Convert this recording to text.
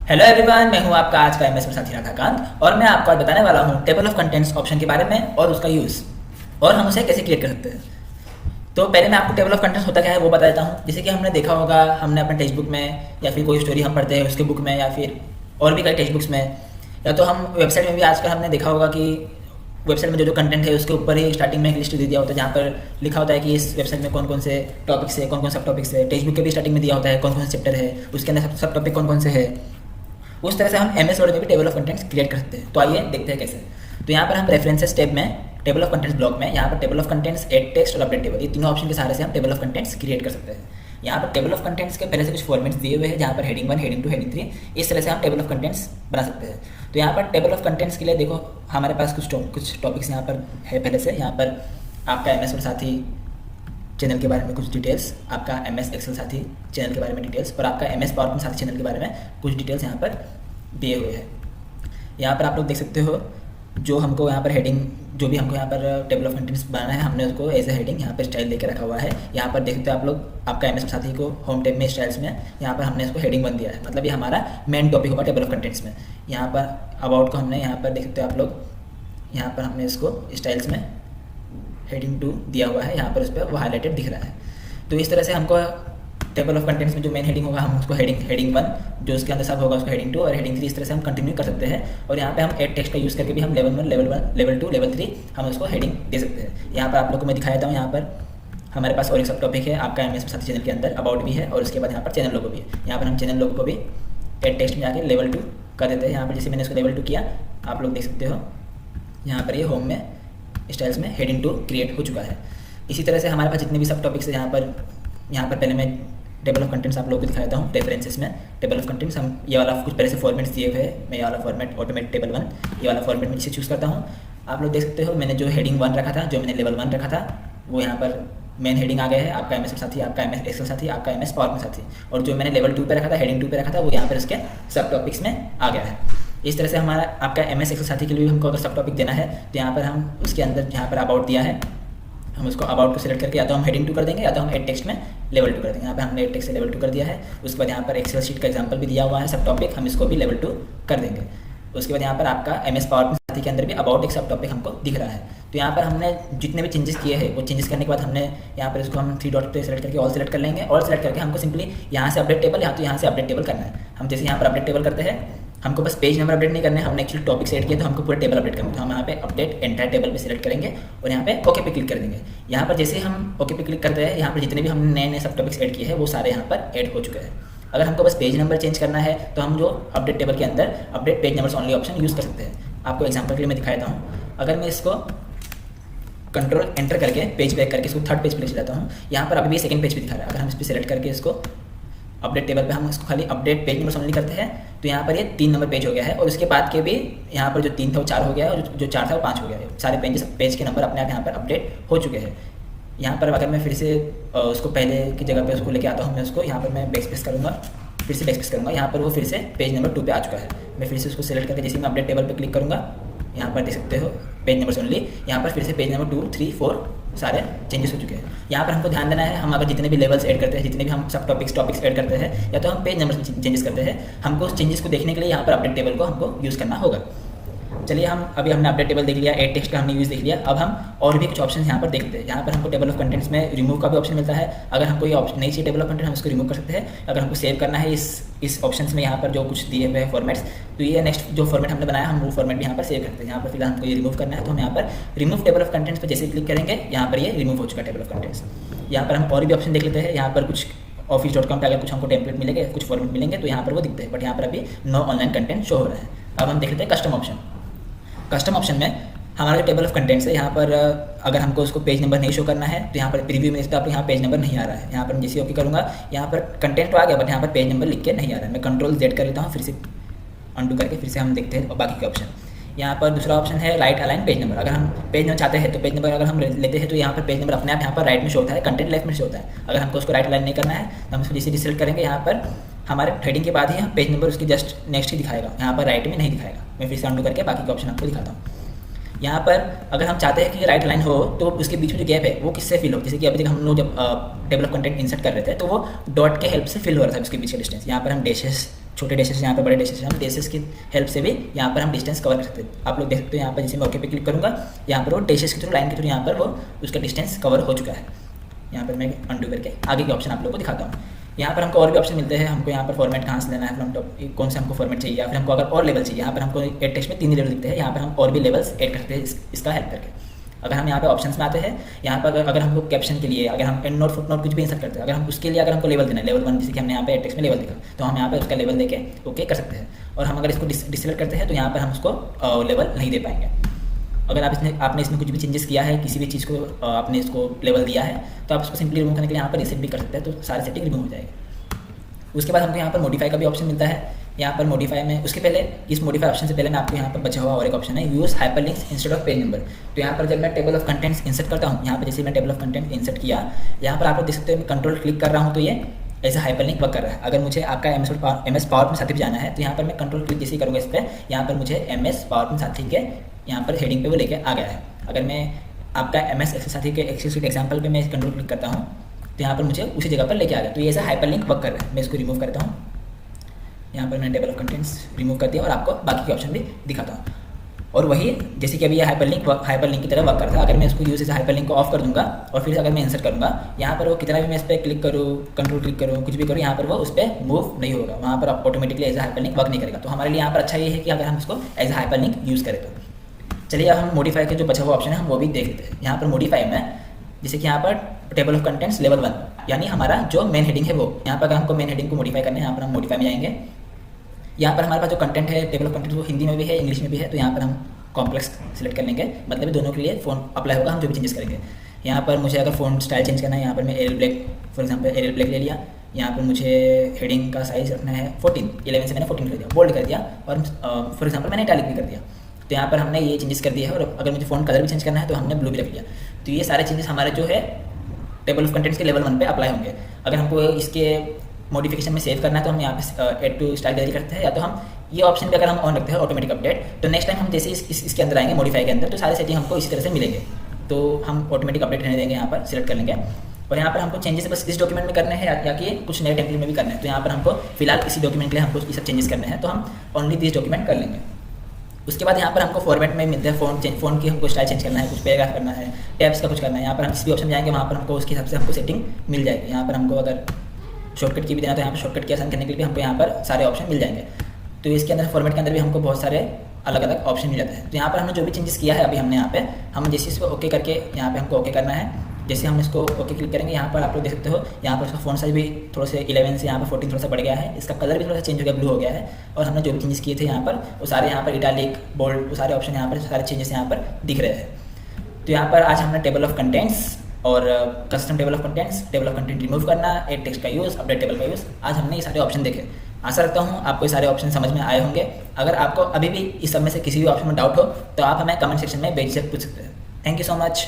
Hello everyone, मैं हूं आपका आज का एमएस साथी राधाकांत और मैं आपको आज बताने वाला हूं टेबल ऑफ कंटेंट्स ऑप्शन के बारे में और उसका यूज़ और हम उसे कैसे क्रिएट कर सकते हैं। तो पहले मैं आपको टेबल ऑफ कंटेंट्स होता क्या है वो बता देता हूं। जैसे कि हमने देखा होगा, हमने अपने टेक्स्ट बुक में या फिर कोई स्टोरी हम पढ़ते हैं उसके बुक में या फिर और भी कई टेक्स्ट बुक्स में, या तो हम वेबसाइट में भी आजकल हमने देखा होगा कि वेबसाइट में जो कंटेंट है उसके ऊपर ही स्टार्टिंग में एक लिस्ट दे दिया होता है जहाँ पर लिखा होता है कि इस वेबसाइट में कौन कौन से टॉपिक्स है, कौन कौन सब टॉपिक्स है। टेक्स्ट बुक के भी स्टार्टिंग में दिया होता है कौन कौन से चैप्टर है, उसके अंदर सब टॉपिक कौन कौन से है। उस तरह से हम एमएस वर्ड में भी टेबल ऑफ कंटेंट्स क्रिएट कर सकते हैं। तो आइए देखते हैं कैसे। तो यहाँ पर हम रेफरेंसेस टैब में टेबल ऑफ कंटेंट्स ब्लॉक में यहाँ पर table of contents, add text और अपडेट टेबल, ये तीनों ऑप्शन के सहारे से हम टेबल ऑफ कंटेंट्स क्रिएट कर सकते हैं। यहाँ पर टेबल ऑफ कंटेंट्स के पहले से कुछ फॉर्मेट्स दिए हुए हैं जहाँ पर हेडिंग 1, हेडिंग 2, हेडिंग 3, इस तरह से हम टेबल ऑफ कंटेंट्स बना सकते हैं। तो यहाँ पर टेबल ऑफ कंटेंट्स के लिए देखो हमारे पास कुछ टॉपिक्स यहाँ पर है पहले से। यहाँ पर आपका एमएस और साथी चैनल के बारे में कुछ डिटेल्स, आपका एमएस एक्सेल साथी चैनल के बारे में डिटेल्स और आपका एमएस पावरपॉइंट साथी चैनल के बारे में कुछ डिटेल्स यहाँ पर दिए हुए हैं। यहाँ पर आप लोग देख सकते हो जो हमको यहाँ पर हेडिंग, जो भी हमको यहाँ पर टेबल ऑफ कंटेंट्स बनाना है हमने उसको एज ए हेडिंग यहाँ पर स्टाइल देके रखा हुआ है। यहाँ पर देख सकते हो आप लोग, आपका एमएस साथी को होम टैब में स्टाइल्स में यहाँ पर हमने इसको हेडिंग बन दिया है, मतलब ये हमारा मेन टॉपिक होगा टेबल ऑफ कंटेंट्स में। यहाँ पर अबाउट को हमने यहाँ पर देख सकते हो आप लोग, यहाँ पर हमने इसको स्टाइल्स में हेडिंग 2 दिया हुआ है, यहाँ पर उस पर वो हाईलाइटेड दिख रहा है। तो इस तरह से हमको टेबल ऑफ कंटेंट्स में जो मेन हेडिंग होगा हम उसको हेडिंग 1, जो उसके अंदर सब होगा उसको हेडिंग 2 और हेडिंग 3, इस तरह से हम कंटिन्यू कर सकते हैं। और यहाँ पे हम एड टेक्स्ट का यूज़ करके भी हम लेवल 1, लेवल 2, लेवल 3 हम उसको हेडिंग दे सकते हैं। यहाँ पर आप लोग को मैं दिखा देता हूँ, यहाँ पर हमारे पास और एक सब टॉपिक है आपका एमएस साथी चैनल के अंदर, अबाउट भी है और उसके बाद यहाँ पर चैनल लोगो भी है। यहाँ पर हम चैनल लोगो को भी एड टेक्स्ट में जाकर लेवल 2 कर देते हैं। यहाँ पर जैसे मैंने इसको लेवल 2 किया, आप लोग देख सकते हो यहाँ पर ये होम में स्टाइल्स में हेडिंग 2 क्रिएट हो चुका है। इसी तरह से हमारे पास जितने भी सब टॉपिक्स है यहाँ पर पहले मैं टेबल ऑफ कंटेंट्स आप लोगों को दिखाता हूँ। रेफरेंसेस में टेबल ऑफ कंटेंट्स हम ये वाला कुछ पहले से फॉर्मेट्स दिए हुए हैं। मैं ये वाला फॉर्मेट ऑटोमेट टेबल 1, ये वाला फॉर्मेट में जिसे चूज़ करता हूँ। आप लोग देख सकते हो मैंने जो हेडिंग 1 रखा था, जो मैंने लेवल 1 रखा था, वो यहाँ पर मेन हेडिंग आ गया है आपका एमएस साथी, आपका एमएस एक्सेल साथी, आपका एमएस पावरपॉइंट साथी। और जो मैंने लेवल 2 पे रखा था, हेडिंग 2 पे रखा था, वो यहाँ पर इसके सब टॉपिक्स में आ गया है। इस तरह से हमारा आपका एमएस एक्सेल साथी के लिए हमको अगर सब टॉपिक देना है तो यहाँ पर हम उसके अंदर जहाँ पर अबाउट दिया है हम उसको अबाउट को सिलेक्ट करके या तो हम हेडिंग 2 कर देंगे या तो हम एड टेक्स्ट में लेवल 2 कर देंगे। यहाँ पे हमने एड टेक्स्ट से लेवल 2 कर दिया है। उसके बाद यहाँ पर एक्सेल शीट का एग्जांपल भी दिया हुआ है सब टॉपिक, हम इसको भी लेवल 2 कर देंगे। उसके बाद यहाँ पर आपका एमएस पावरपॉइंट साथी के अंदर भी अबाउट एक सब टॉपिक हमको दिख रहा है। तो यहाँ पर हमने जितने भी चेंजेस किए हैं वो चेंजेस करने के बाद हमने यहाँ पर इसको हम 3 डॉट पे सेलेक्ट करके ऑल सेलेक्ट कर लेंगे। ऑल सेलेक्ट करके हमको सिंपली यहाँ से अपडेट टेबल या तो यहाँ से अपडेट टेबल करना है। हम जैसे यहाँ पर अपडेट टेबल करते हैं, हमको बस पेज नंबर अपडेट नहीं करना है, हमने एक्चुअली टॉपिक सेट किया तो हमको पूरा टेबल अपडेट करना है। तो हम यहाँ पे अपडेट एंटायर टेबल पे सिलेक्ट करेंगे और यहाँ पे ओके पे क्लिक कर देंगे। यहाँ पर जैसे हम ओके पे क्लिक करते हैं, यहाँ पर जितने भी हमने नए नए सब टॉपिक्स ऐड किए हैं वो सारे यहाँ पर ऐड हो चुके हैं। अगर हमको बस पेज नंबर चेंज करना है तो हम जो अपडेट टेबल के अंदर update page numbers only option use कर सकते हैं। आपको एग्जाम्पल के लिए मैं दिखा देता हूँ। अगर मैं इसको कंट्रोल एंटर करके पेज बैक करके इसको थर्ड पेज पे ले जाता हूँ, यहाँ पर अभी भी सेकंड पेज पे दिखा रहा है। अगर हम इस पर सेलेक्ट करके इसको अपडेट टेबल पे हम इसको खाली अपडेट पेज नंबर ओनली करते हैं तो यहाँ पर ये 3 नंबर पेज हो गया है। और उसके बाद के भी यहाँ पर जो 3 था वो 4 हो गया है और जो 4 था वो 5 हो गया है। सारे पेज के नंबर अपने आप यहाँ पर अपडेट हो चुके हैं। यहाँ पर अगर मैं फिर से उसको पहले की जगह पे उसको लेके आता हूँ, मैं उसको यहाँ पर मैं बैकस्पेस करूँगा, फिर से बैकस्पेस करूँगा, यहाँ पर वो फिर से पेज नंबर 2 पे आ चुका है। मैं फिर से उसको सेलेक्ट करके जैसे मैं अपडेट टेबल पर क्लिक करूँगा, यहाँ पर देख सकते हो पेज नंबर ओनली, यहाँ पर फिर से पेज नंबर 2, 3, 4 सारे चेंजेस हो चुके हैं। यहाँ पर हमको ध्यान देना है, हम अगर जितने भी लेवल्स ऐड करते हैं, जितने भी हम सब टॉपिक्स ऐड करते हैं या तो हम पेज नंबर में चेंजेस करते हैं, हमको उस चेंजेस को देखने के लिए यहाँ पर अपडेट टेबल को हमको यूज़ करना होगा। चलिए हमने अपडेट टेबल देख लिया, एड टेक्स्ट का हमने यूज़ देख लिया। अब हम और भी कुछ ऑप्शन यहाँ पर देखते हैं। यहाँ पर हमको टेबल ऑफ कंटेंट्स में रिमूव का भी ऑप्शन मिलता है। अगर हमको ये ऑप्शन नहीं चाहिए टेबल ऑफ कंटेंट, हम इसको रिमूव कर सकते हैं। अगर हमको सेव करना है इस ऑप्शन में यहाँ पर जो कुछ दिए हुए हैं फॉर्मेट्स, तो ये नेक्स्ट जो फॉर्मेट हमने बनाया हम वो फॉर्मेट भी यहाँ पर सेव करते हैं। यहाँ पर फिलहाल हमको ये रिमूव करना है तो हम यहाँ पर रिमूव टेबल ऑफ कंटेंट्स पर जैसे क्लिक करेंगे यहाँ पर ये रिमूव हो चुका टेबल ऑफ कंटेंट्स। यहाँ पर हम और भी ऑप्शन देख लेते हैं। यहाँ पर कुछ office.com पे अगर कुछ हमको टेम्पलेट मिलेंगे, कुछ फॉर्मेट मिलेंगे तो यहाँ पर वो दिखते हैं, बट यहाँ पर अभी नो ऑनलाइन कंटेंट शो हो रहा है। अब हम देख लेते हैं कस्टम ऑप्शन। कस्टम ऑप्शन में हमारा जो टेबल ऑफ कंटेंट्स है, यहाँ पर अगर हमको उसको पेज नंबर नहीं शो करना है तो यहाँ पर प्रीव्यू में इस पर आप यहाँ पेज नंबर नहीं आ रहा है। यहाँ पर जैसे ओके करूँगा यहाँ पर कंटेंट तो आ गया बट यहाँ पर पेज नंबर लिख के नहीं आ रहा है। मैं कंट्रोल Z कर लेता हूँ, फिर से अनडू करके फिर से हम देखते हैं बाकी के ऑप्शन। यहाँ पर दूसरा ऑप्शन है राइट अलाइन पेज नंबर। अगर हम पेज नंबर चाहते हैं तो पेज नंबर अगर हम लेते हैं तो यहाँ पर पेज नंबर अपने आप यहाँ पर राइट में शो होता है, कंटेंट लेफ्ट में शो होता है। अगर हमको उसको राइट अलाइन नहीं करना है तो हम उसको जैसे डिसेलेक्ट करेंगे, यहाँ पर हमारे हेडिंग के बाद ही पेज नंबर उसकी जस्ट नेक्स्ट ही दिखाएगा, यहाँ पर राइट में नहीं दिखाएगा। मैं फिर से अनडू करके बाकी का ऑप्शन आपको दिखाता हूँ। यहाँ पर अगर हम चाहते हैं कि राइट लाइन हो तो उसके बीच में जो गैप है वो किससे फिल हो, जैसे कि अभी तक हम लोग जब टेबल ऑफ कंटेंट इंसर्ट कर रहे थे तो वो डॉट के हेल्प से फिल हो रहा था उसके बीच का डिस्टेंस। यहाँ पर हम डैशेस, छोटे डैशेस, यहाँ पर बड़े डैशेस, हम डैशेस की हेल्प से भी यहाँ पर हम डिस्टेंस कवर कर सकते हैं। आप लोग देख सकते हो यहाँ पर जैसे मैं ओके पे क्लिक करूँगा, यहाँ पर वो डैशेस के थ्रू, लाइन के थ्रू यहाँ पर वो उसका डिस्टेंस कवर हो चुका है। यहाँ पर मैं अंडू करके आगे के ऑप्शन आप लोगों को दिखाता हूँ। यहाँ पर हमको और भी ऑप्शन मिलते हैं, हमको यहाँ पर फॉर्मेट कहाँ से लेना है, फ्रॉम टॉप कौन से हमको फॉर्मेट चाहिए, या फिर हमको अगर और लेवल चाहिए, यहाँ पर हमको एड टेक्स्ट में 3 लेवल दिखते हैं, यहाँ पर हम और भी लेवल्स ऐड कर सकते हैं इसका हेल्प करके। अगर हम यहाँ पे ऑप्शंस में आते हैं, यहाँ पर अगर हमको कैप्शन के लिए अगर हम एंड नोट, फुट नोट कुछ भी इंसर्ट करते हैं, अगर हम उसके लिए अगर हमको लेवल देना है, लेवल 1 जैसे कि हमने यहाँ पे एड टेक्स्ट में लेवल देखा, तो हम यहाँ पे उसका लेवल देके ओके कर सकते हैं। और हम अगर इसको डिसेलेक्ट करते हैं तो यहाँ पर हम उसको लेवल नहीं दे पाएंगे। अगर आपने इसमें कुछ भी चेंजेस किया है, किसी भी चीज़ को आपने इसको लेवल दिया है, तो आप उसको सिंपली रिमूव करने के लिए यहाँ पर रीसेट भी कर सकते हैं, तो सारे सेटिंग रिमूव हो जाएगी। उसके बाद हमको यहाँ पर मॉडिफाई का भी ऑप्शन मिलता है। यहाँ पर मॉडिफाई में उसके पहले, इस मॉडिफाई ऑप्शन से पहले मैं आपको यहाँ पर बचा हुआ और एक ऑप्शन है, use hyperlinks instead of page number. तो यहाँ पर जब मैं टेबल ऑफ कंटेंट्स इंसर्ट करता हूँ, यहाँ पर जैसे मैं टेबल ऑफ कंटेंट इंसर्ट किया, यहाँ पर आप लोग देख सकते हो मैं कंट्रोल क्लिक कर रहा हूँ तो ये ऐसा हाइपरलिंक वर्क कर रहा है। अगर मुझे आपका MS पावर में साथी पे जाना है तो यहाँ पर मैं कंट्रोल क्लिक जैसे ही करूँगा इस पर, यहाँ पर मुझे MS पावर में साथी के यहाँ पर हेडिंग पे वो लेके आ गया है। अगर मैं आपका MS एक्सेल साथी के एक्सेल शीट एग्जाम्पल पे मैं कंट्रोल क्लिक करता हूँ तो यहाँ पर मुझे उसी जगह पर लेके आ गया। तो ये ऐसा हाइपरलिंक वर्क कर रहा है। मैं इसको रिमूव करता हूँ, यहाँ पर मैंने टेबल ऑफ कंटेंट्स रिमूव कर दिया और आपको बाकी के ऑप्शन भी दिखाता हूँ। और वही जैसे कि अभी ये हाइपरलिंक की तरह वर्क करता है। अगर मैं इसको यूज एज हाइपरलिंक को ऑफ कर दूंगा और फिर अगर मैं इंसर्ट करूँगा, यहाँ पर वो कितना भी मैं इस पर क्लिक करूँ, कंट्रोल क्लिक करूँ, कुछ भी करूँ, यहाँ पर वो उस पर मूव नहीं होगा, वहाँ पर ऑटोमेटिकली एज हाइपरलिंक वर्क नहीं करेगा। तो हमारे लिए यहाँ पर अच्छा ये है कि अगर हम इसको एज हाइपरलिंक यूज़ करें तो। चलिए अब हम मॉडिफाई के जो बचा हुआ ऑप्शन है हम वो भी देख लेते हैं। यहाँ पर मॉडिफाई में जैसे कि यहाँ पर टेबल ऑफ कंटेंट्स लेवल 1 यानी हमारा जो मेन हेडिंग है वो, यहाँ पर अगर हमको मेन हेडिंग को मॉडिफाई करना है, यहाँ पर हम मॉडिफाई में जाएंगे। यहाँ पर हमारे पास जो कंटेंट है टेबल ऑफ कंटेंट वो हिंदी में भी है, इंग्लिश में भी है, तो यहाँ पर हम कॉम्प्लेक्स सेलेक्ट कर लेंगे, मतलब दोनों के लिए फ़ॉन्ट अप्लाई होगा, हम जो भी चेंजेस करेंगे। यहाँ पर मुझे अगर फ़ॉन्ट स्टाइल चेंज करना है, यहाँ पर मैं Arial Black, for example Arial Black ले लिया। यहाँ पर मुझे हेडिंग का साइज़ रखना है 14, 11 से मैंने 14 कर दिया, बोल्ड कर दिया, और फॉर एग्जांपल मैंने इटैलिक भी कर दिया। तो यहाँ पर हमने ये चेंजेस कर दिया है। और अगर मुझे फ़ॉन्ट कलर भी चेंज करना है तो हमने ब्लू भी रख लिया। तो ये सारे चेंजेस हमारे जो है टेबल ऑफ कंटेंट्स के लेवल 1 पे अप्लाई होंगे। अगर हमको इसके मॉडिफिकेशन में सेव करना है तो हम यहाँ पे ऐड टू स्टाइल गैलरी करते हैं, या तो हम ये ऑप्शन पे अगर हम ऑन रखते हैं ऑटोमेटिक अपडेट, तो नेक्स्ट टाइम हम जैसे इसके अंदर आएंगे मॉडिफाई के अंदर तो सारे सेटिंग हमको इसी तरह से मिलेंगे। तो हम ऑटोमेटिक अपडेट रहने देंगे, यहाँ पर सिलेक्ट कर लेंगे। और यहाँ पर हमको चेंजेस बस इस डॉक्यूमेंट में करने हैं या कि कुछ नए टेम्पलेट में भी करना है। तो यहाँ पर हमको फिलहाल इसी डॉक्यूमेंट के लिए हमको ये सब चेंजेस करने हैं, तो हम ओनली दिस डॉक्यूमेंट कर लेंगे। उसके बाद यहाँ पर हमको फॉर्मेट में मिलता है फ़ॉन्ट की हमको स्टाइल चेंज करना है, कुछ पैराग्राफ करना है, टैब्स का कुछ करना है। यहाँ पर हम किसी भी ऑप्शन में जाएंगे वहाँ पर हमको उसके हिसाब से हमको सेटिंग मिल जाएगी। यहाँ पर हमको अगर शॉर्टकट की भी देना तो यहाँ पर शॉर्टकट की आसान करने के लिए हमको यहाँ पर सारे ऑप्शन मिल जाएंगे। तो इसके अंदर फॉर्मेट के अंदर भी हमको बहुत सारे अलग अलग ऑप्शन मिल जाते हैं। तो यहाँ पर हमने जो भी चेंजेस किया है अभी हमने यहाँ पे, हम जैसे इसको ओके करके यहाँ पे हमको ओके करना है। जैसे हम इसको ओके क्लिक करेंगे, यहाँ पर आप लोग देख सकते हो यहाँ पर इसका फ़ॉन्ट साइज भी थोड़ा से 11 से यहाँ पर 14 थोड़ा सा बढ़ गया है। इसका कलर भी थोड़ा सा चेंज हो गया, ब्लू हो गया है। और हमने जो भी चेंजेस किए थे यहाँ पर वो सारे यहाँ पर इटैलिक, बोल्ड, वो सारे ऑप्शन यहाँ पर सारे चेंजेस यहाँ पर दिख रहे हैं। तो यहाँ पर आज हमने टेबल ऑफ कंटेंट्स और custom table of contents, table of content remove करना, एड टेक्स्ट का यूज़, अपडेट टेबल का यूज़, आज हमने ये सारे ऑप्शन देखे। आशा रखता हूँ आपको ये सारे ऑप्शन समझ में आए होंगे। अगर आपको अभी भी इस सब में से किसी भी ऑप्शन में डाउट हो तो आप हमें कमेंट सेक्शन में बेझिझक पूछ सकते हैं। Thank you so much.